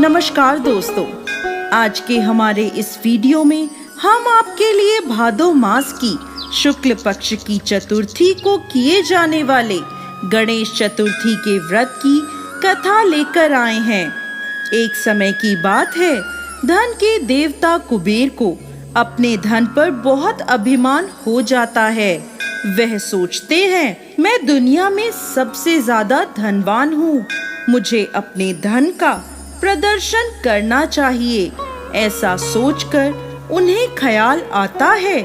नमस्कार दोस्तों, आज के हमारे इस वीडियो में हम आपके लिए भादो मास की शुक्ल पक्ष की चतुर्थी को किए जाने वाले गणेश चतुर्थी के व्रत की कथा लेकर आए हैं। एक समय की बात है, धन के देवता कुबेर को अपने धन पर बहुत अभिमान हो जाता है। वह सोचते हैं, मैं दुनिया में सबसे ज्यादा धनवान हूँ, मुझे अपने धन का प्रदर्शन करना चाहिए। ऐसा सोचकर उन्हें ख्याल आता है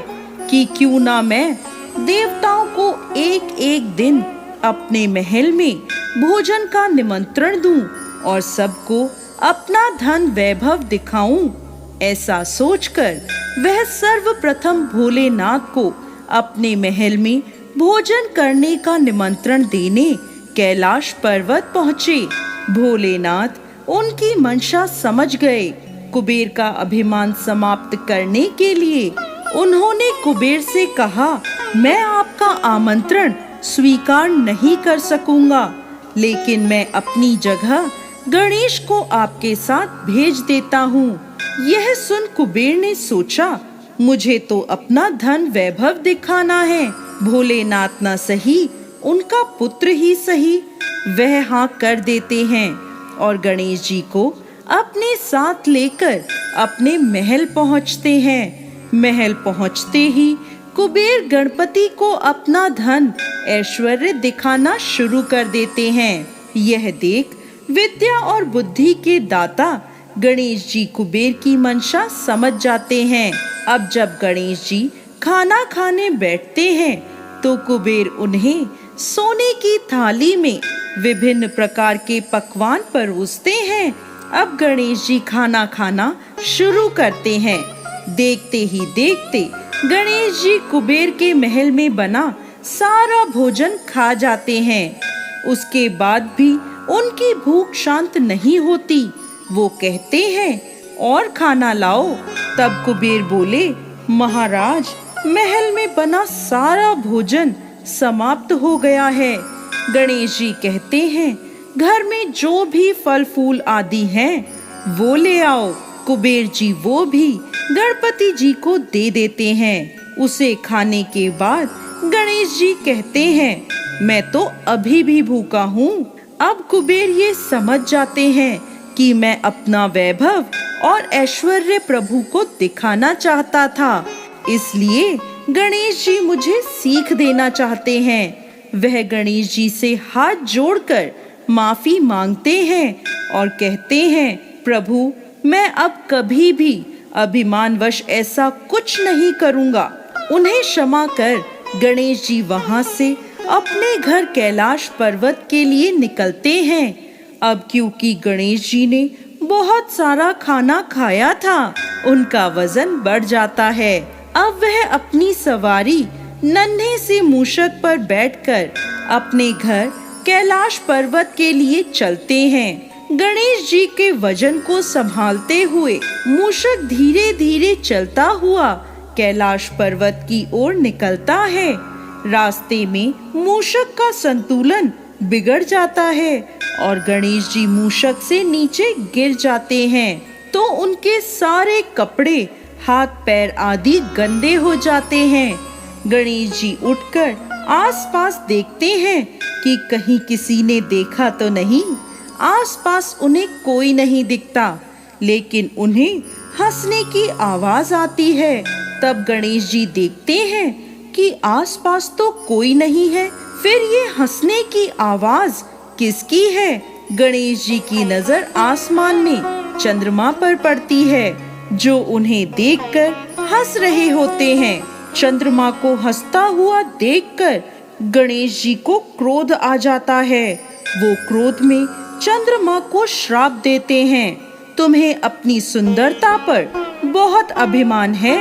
कि क्यों ना मैं देवताओं को एक एक दिन अपने महल में भोजन का निमंत्रण दूं और सबको अपना धन वैभव दिखाऊं। ऐसा सोचकर वह सर्वप्रथम भोलेनाथ को अपने महल में भोजन करने का निमंत्रण देने कैलाश पर्वत पहुँचे। भोलेनाथ उनकी मंशा समझ गए। कुबेर का अभिमान समाप्त करने के लिए उन्होंने कुबेर से कहा, मैं आपका आमंत्रण स्वीकार नहीं कर सकूंगा, लेकिन मैं अपनी जगह गणेश को आपके साथ भेज देता हूँ। यह सुन कुबेर ने सोचा, मुझे तो अपना धन वैभव दिखाना है। भोलेनाथ न सही, उनका पुत्र ही सही। वह हाँ कर देते हैं और गणेश जी को अपने साथ लेकर अपने महल पहुंचते हैं। महल पहुंचते ही कुबेर गणपति को अपना धन ऐश्वर्य दिखाना शुरू कर देते हैं। यह देख विद्या और बुद्धि के दाता गणेश जी कुबेर की मंशा समझ जाते हैं। अब जब गणेश जी खाना खाने बैठते हैं तो कुबेर उन्हें सोने की थाली में विभिन्न प्रकार के पकवान परोसते हैं। अब गणेश जी खाना खाना शुरू करते हैं। देखते ही देखते गणेश जी कुबेर के महल में बना सारा भोजन खा जाते हैं। उसके बाद भी उनकी भूख शांत नहीं होती। वो कहते हैं, और खाना लाओ। तब कुबेर बोले, महाराज, महल में बना सारा भोजन समाप्त हो गया है। गणेश जी कहते हैं, घर में जो भी फल फूल आदि हैं वो ले आओ। कुबेर जी वो भी गणपति जी को दे देते हैं। उसे खाने के बाद गणेश जी कहते हैं, मैं तो अभी भी भूखा हूँ। अब कुबेर ये समझ जाते हैं कि मैं अपना वैभव और ऐश्वर्य प्रभु को दिखाना चाहता था, इसलिए गणेश जी मुझे सीख देना चाहते हैं। वह गणेश जी से हाथ जोड़कर माफी मांगते हैं और कहते हैं, प्रभु, मैं अब कभी भी अभिमानवश ऐसा कुछ नहीं करूँगा। उन्हें क्षमा कर गणेश जी वहाँ से अपने घर कैलाश पर्वत के लिए निकलते हैं। अब क्योंकि गणेश जी ने बहुत सारा खाना खाया था, उनका वजन बढ़ जाता है। अब वह अपनी सवारी नन्हे से मूषक पर बैठकर अपने घर कैलाश पर्वत के लिए चलते हैं। गणेश जी के वजन को संभालते हुए मूषक धीरे धीरे चलता हुआ कैलाश पर्वत की ओर निकलता है। रास्ते में मूषक का संतुलन बिगड़ जाता है और गणेश जी मूषक से नीचे गिर जाते हैं तो उनके सारे कपड़े, हाथ पैर आदि गंदे हो जाते हैं। गणेश जी उठकर आसपास देखते हैं कि कहीं किसी ने देखा तो नहीं। आसपास उन्हें कोई नहीं दिखता, लेकिन उन्हें हंसने की आवाज आती है। तब गणेश जी देखते हैं कि आसपास तो कोई नहीं है, फिर ये हंसने की आवाज किसकी है? गणेश जी की नजर आसमान में चंद्रमा पर पड़ती है, जो उन्हें देखकर हंस रहे होते हैं। चंद्रमा को हंसता हुआ देखकर गणेश जी को क्रोध आ जाता है। वो क्रोध में चंद्रमा को श्राप देते हैं, तुम्हें अपनी सुंदरता पर बहुत अभिमान है,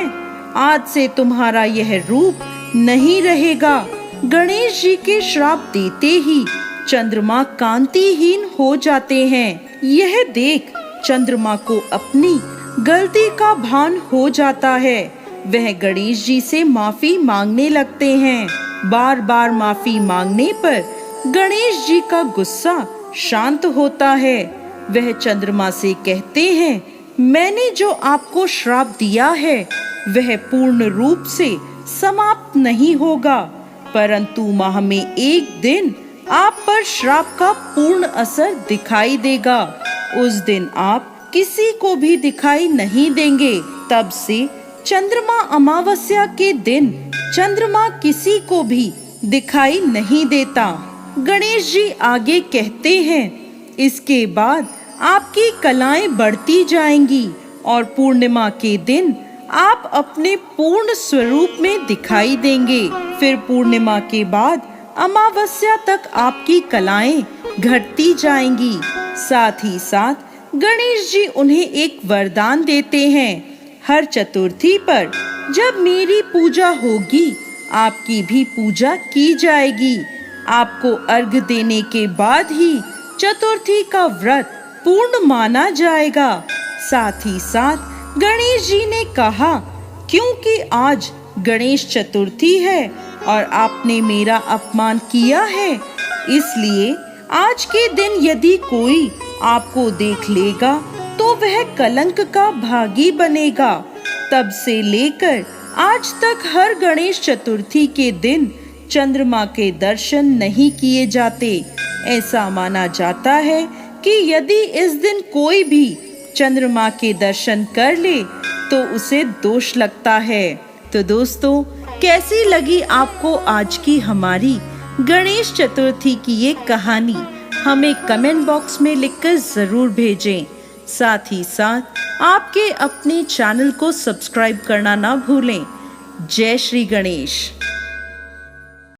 आज से तुम्हारा यह रूप नहीं रहेगा। गणेश जी के श्राप देते ही चंद्रमा कांतिहीन हो जाते हैं। यह देख चंद्रमा को अपनी गलती का भान हो जाता है। वह गणेश जी से माफी मांगने लगते हैं। बार बार माफी मांगने पर गणेश जी का गुस्सा शांत होता है। वह चंद्रमा से कहते हैं, मैंने जो आपको श्राप दिया है वह पूर्ण रूप से समाप्त नहीं होगा, परंतु माह में एक दिन आप पर श्राप का पूर्ण असर दिखाई देगा। उस दिन आप किसी को भी दिखाई नहीं देंगे। तब से चंद्रमा अमावस्या के दिन चंद्रमा किसी को भी दिखाई नहीं देता। गणेश जी आगे कहते हैं, इसके बाद आपकी कलाएं बढ़ती जाएंगी और पूर्णिमा के दिन आप अपने पूर्ण स्वरूप में दिखाई देंगे। फिर पूर्णिमा के बाद अमावस्या तक आपकी कलाएं घटती जाएंगी। साथ ही साथ गणेश जी उन्हें एक वरदान देते हैं, हर चतुर्थी पर जब मेरी पूजा होगी आपकी भी पूजा की जाएगी। आपको अर्घ देने के बाद ही चतुर्थी का व्रत पूर्ण माना जाएगा। साथ ही साथ गणेश जी ने कहा, क्योंकि आज गणेश चतुर्थी है और आपने मेरा अपमान किया है, इसलिए आज के दिन यदि कोई आपको देख लेगा तो वह कलंक का भागी बनेगा। तब से लेकर आज तक हर गणेश चतुर्थी के दिन चंद्रमा के दर्शन नहीं किए जाते। ऐसा माना जाता है कि यदि इस दिन कोई भी चंद्रमा के दर्शन कर ले तो उसे दोष लगता है। तो दोस्तों, कैसी लगी आपको आज की हमारी गणेश चतुर्थी की ये कहानी? हमें कमेंट बॉक्स में लिखकर जरूर भेजें। साथ ही साथ आपके अपने चैनल को सब्सक्राइब करना ना भूलें। जय श्री गणेश।